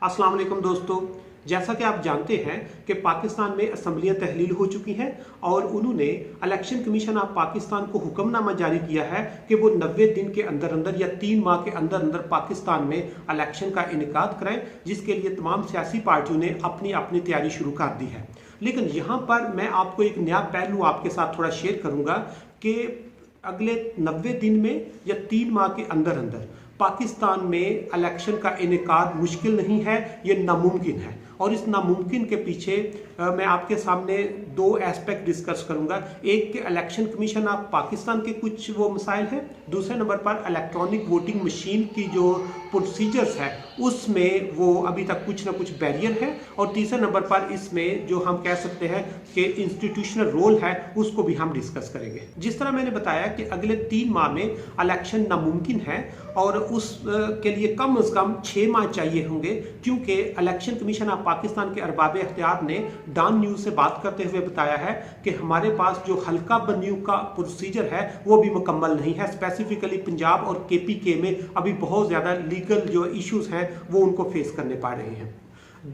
अस्सलाम वालेकुम दोस्तों, जैसा कि आप जानते हैं कि पाकिस्तान में असम्बलियाँ तहलील हो चुकी हैं और उन्होंने इलेक्शन कमीशन ऑफ पाकिस्तान को हुक्मनामा जारी किया है कि वो 90 दिन के अंदर अंदर या 3 माह के अंदर अंदर पाकिस्तान में इलेक्शन का इनेकाद कराएं, जिसके लिए तमाम सियासी पार्टियों ने अपनी अपनी तैयारी शुरू कर दी है। लेकिन यहाँ पर मैं आपको एक नया पहलू आपके साथ थोड़ा शेयर करूँगा कि अगले 90 दिन में या 3 माह के अंदर अंदर पाकिस्तान में इलेक्शन का इनेकाद मुश्किल नहीं है, ये नामुमकिन है। और इस नामुमकिन के पीछे मैं आपके सामने दो एस्पेक्ट डिस्कस करूंगा। एक के इलेक्शन कमीशन ऑफ पाकिस्तान के कुछ वो मसाइल हैं, दूसरे नंबर पर इलेक्ट्रॉनिक वोटिंग मशीन की जो प्रोसीजर्स है उसमें वो अभी तक कुछ ना कुछ बैरियर है, और तीसरे नंबर पर इसमें जो हम कह सकते हैं कि इंस्टीट्यूशनल रोल है उसको भी हम डिस्कस करेंगे। जिस तरह मैंने बताया कि अगले 3 माह में इलेक्शन नामुमकिन है और उस के लिए कम से कम 6 माह चाहिए होंगे, क्योंकि इलेक्शन कमीशन ऑफ पाकिस्तान के अरबाब इख्तियार ने डॉन न्यूज़ से बात करते हुए बताया है कि हमारे पास जो हल्का बनियों का प्रोसीजर है वो भी मुकम्मल नहीं है। स्पेसिफिकली पंजाब और KPK में अभी बहुत ज़्यादा लीगल जो इश्यूज हैं वो उनको फेस करने पड़ रहे हैं।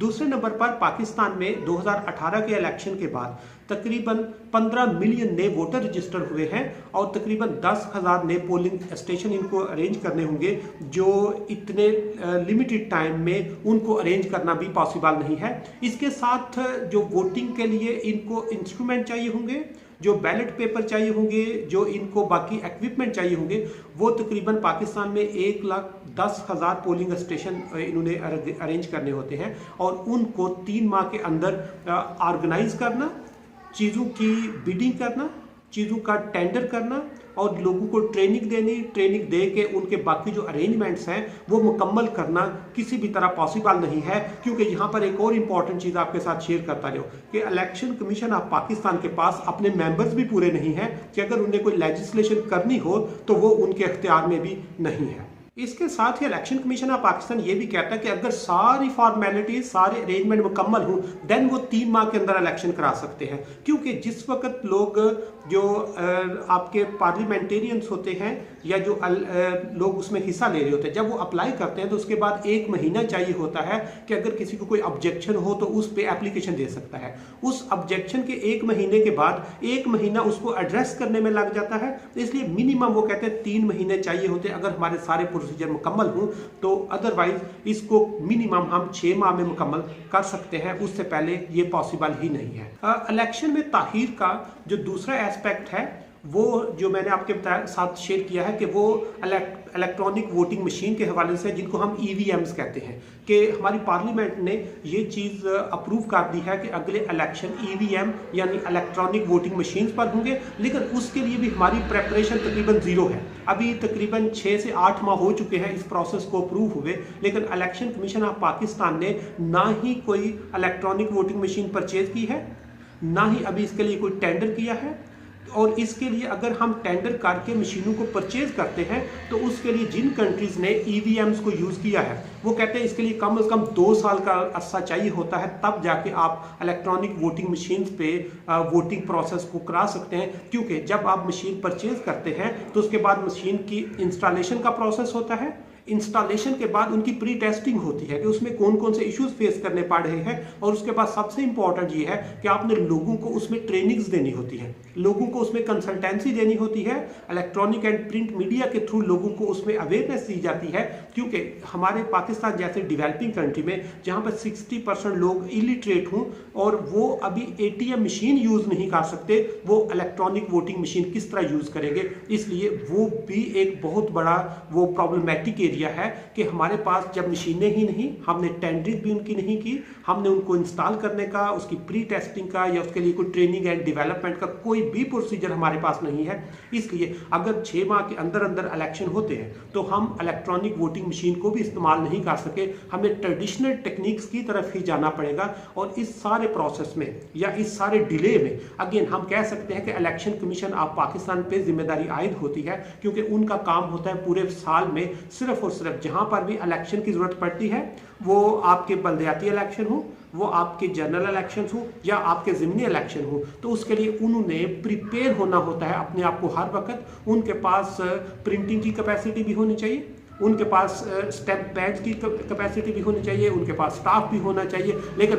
दूसरे नंबर पर पाकिस्तान में 2018 के इलेक्शन के बाद तकरीबन 15 मिलियन नए वोटर रजिस्टर हुए हैं और तकरीबन 10,000 नए पोलिंग स्टेशन इनको अरेंज करने होंगे, जो इतने लिमिटेड टाइम में उनको अरेंज करना भी पॉसिबल नहीं है। इसके साथ जो वोटिंग के लिए इनको इंस्ट्रूमेंट चाहिए होंगे, जो बैलेट पेपर चाहिए होंगे, जो इनको बाकी इक्विपमेंट चाहिए होंगे, वो तकरीबन पाकिस्तान में 1,10,000 पोलिंग स्टेशन इन्होंने अरेंज करने होते हैं और उनको 3 माह के अंदर ऑर्गेनाइज करना, चीज़ों की बिडिंग करना, चीज़ों का टेंडर करना और लोगों को ट्रेनिंग दे के उनके बाकी जो अरेंजमेंट्स हैं वो मुकम्मल करना किसी भी तरह पॉसिबल नहीं है। क्योंकि यहाँ पर एक और इम्पॉर्टेंट चीज़ आपके साथ शेयर करता जाऊँ कि इलेक्शन कमीशन ऑफ पाकिस्तान के पास अपने मेंबर्स भी पूरे नहीं हैं कि अगर उन्हें कोई लेजिस्लेशन करनी हो तो वो उनके अख्तियार में भी नहीं है। इसके साथ ही इलेक्शन कमीशन ऑफ पाकिस्तान ये भी कहता है कि अगर सारी फॉर्मेलिटीज, सारे अरेंजमेंट मुकम्मल हों, देन वो 3 माह के अंदर इलेक्शन करा सकते हैं। क्योंकि जिस वक्त लोग जो आपके पार्लियामेंटेरियंस होते हैं या जो लोग उसमें हिस्सा ले रहे होते हैं, जब वो अप्लाई करते हैं तो उसके बाद 1 महीना चाहिए होता है कि अगर किसी को कोई ऑब्जेक्शन हो तो उस पर एप्लीकेशन दे सकता है। उस ऑब्जेक्शन के 1 महीने के बाद 1 महीना उसको एड्रेस करने में लग जाता है। इसलिए मिनिमम वो कहते हैं 3 महीने चाहिए होते हैं अगर हमारे सारे प्रोसीजर मुकम्मल हो, तो अदरवाइज इसको मिनिमम हम 6 माह में मुकम्मल कर सकते हैं, उससे पहले ये पॉसिबल ही नहीं है। इलेक्शन में ताहीर का जो दूसरा एस्पेक्ट है वो जो मैंने आपके साथ शेयर किया है कि वो इलेक्ट्रॉनिक वोटिंग मशीन के हवाले से, जिनको हम EVMs कहते हैं, कि हमारी पार्लियामेंट ने ये चीज़ अप्रूव कर दी है कि अगले इलेक्शन EVM यानी इलेक्ट्रॉनिक वोटिंग मशीन्स पर होंगे। लेकिन उसके लिए भी हमारी प्रेपरेशन तकरीबन 0 है। अभी तकरीबन 6 से 8 माह हो चुके हैं इस प्रोसेस को अप्रूव हुए, लेकिन इलेक्शन कमीशन ऑफ पाकिस्तान ने ना ही कोई इलेक्ट्रॉनिक वोटिंग मशीन परचेज की है, ना ही अभी इसके लिए कोई टेंडर किया है। और इसके लिए अगर हम टेंडर करके मशीनों को परचेज करते हैं तो उसके लिए जिन कंट्रीज़ ने EVMs को यूज़ किया है वो कहते हैं इसके लिए कम से कम 2 साल का अरसा चाहिए होता है, तब जाके आप इलेक्ट्रॉनिक वोटिंग मशीन्स पे वोटिंग प्रोसेस को करा सकते हैं। क्योंकि जब आप मशीन परचेज करते हैं तो उसके बाद मशीन की इंस्टॉलेशन का प्रोसेस होता है। इंस्टॉलेशन के बाद उनकी प्री टेस्टिंग होती है कि उसमें कौन कौन से इश्यूज फेस करने पड़ रहे हैं, और उसके बाद सबसे इंपॉर्टेंट ये है कि आपने लोगों को उसमें ट्रेनिंग्स देनी होती है, लोगों को उसमें कंसल्टेंसी देनी होती है, इलेक्ट्रॉनिक एंड प्रिंट मीडिया के थ्रू लोगों को उसमें अवेयरनेस दी जाती है। क्योंकि हमारे पाकिस्तान जैसे डेवलपिंग कंट्री में जहाँ पर 60% लोग इलिटरेट हों और वो अभी ATM मशीन यूज़ नहीं कर सकते, वो इलेक्ट्रॉनिक वोटिंग मशीन किस तरह यूज़ करेंगे। इसलिए वो भी एक बहुत बड़ा वो प्रॉब्लमेटिक एरिया है कि हमारे पास जब मशीनें ही नहीं, हमने टेंडरिंग भी उनकी नहीं की, हमने उनको इंस्टॉल करने का, उसकी प्री टेस्टिंग का या उसके लिए कोई ट्रेनिंग एंड डेवलपमेंट का कोई भी प्रोसीजर हमारे पास नहीं है। इसलिए अगर 6 माह के अंदर अंदर इलेक्शन होते हैं तो हम इलेक्ट्रॉनिक वोटिंग मशीन को भी इस्तेमाल नहीं कर सके, हमें ट्रेडिशनल टेक्निक्स की तरफ ही जाना पड़ेगा। और इस सारे प्रोसेस में या इस सारे डिले में अगेन हम कह सकते हैं कि इलेक्शन कमीशन ऑफ पाकिस्तान पे जिम्मेदारी आयद होती है, क्योंकि उनका काम होता है पूरे साल में सिर्फ और सिर्फ जहां पर भी इलेक्शन की जरूरत पड़ती है, वो आपके बल्दियाती इलेक्शन हो, वो आपके जनरल इलेक्शन हो या आपके ज़मीनी इलेक्शन हो, तो उसके लिए उन्होंने प्रिपेयर होना होता है अपने आप को हर वक्त। उनके पास प्रिंटिंग की कैपेसिटी भी होनी चाहिए, उनके पास स्टैम्प पैड की कैपेसिटी भी होनी चाहिए, उनके पास स्टाफ भी होना चाहिए। लेकिन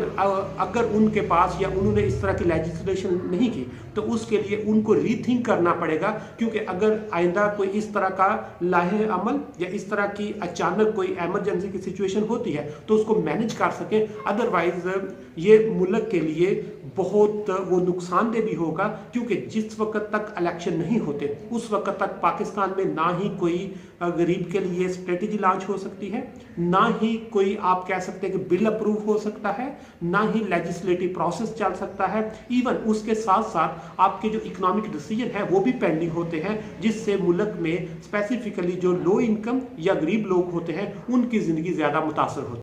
अगर उनके पास या उन्होंने इस तरह की लेजिस्लेशन नहीं की तो उसके लिए उनको रीथिंक करना पड़ेगा, क्योंकि अगर आइंदा कोई इस तरह का लाहे अमल या इस तरह की अचानक कोई इमरजेंसी की सिचुएशन होती है तो उसको मैनेज कर सकें। अदरवाइज ये मुल्क के लिए बहुत वो नुकसानदेह भी होगा, क्योंकि जिस वक्त तक इलेक्शन नहीं होते उस वक्त तक पाकिस्तान में ना ही कोई गरीब के लिए स्ट्रेटेजी लॉन्च हो सकती है, ना ही कोई आप कह सकते हैं कि बिल अप्रूव हो सकता है, ना ही लेजिस्लेटिव प्रोसेस चल सकता है। इवन उसके साथ साथ आपके जो इकोनॉमिक डिसीजन है वो भी पेंडिंग होते हैं, जिससे मुल्क में स्पेसिफिकली जो लो इनकम या गरीब लोग होते हैं उनकी जिंदगी ज्यादा मुतासर होती है।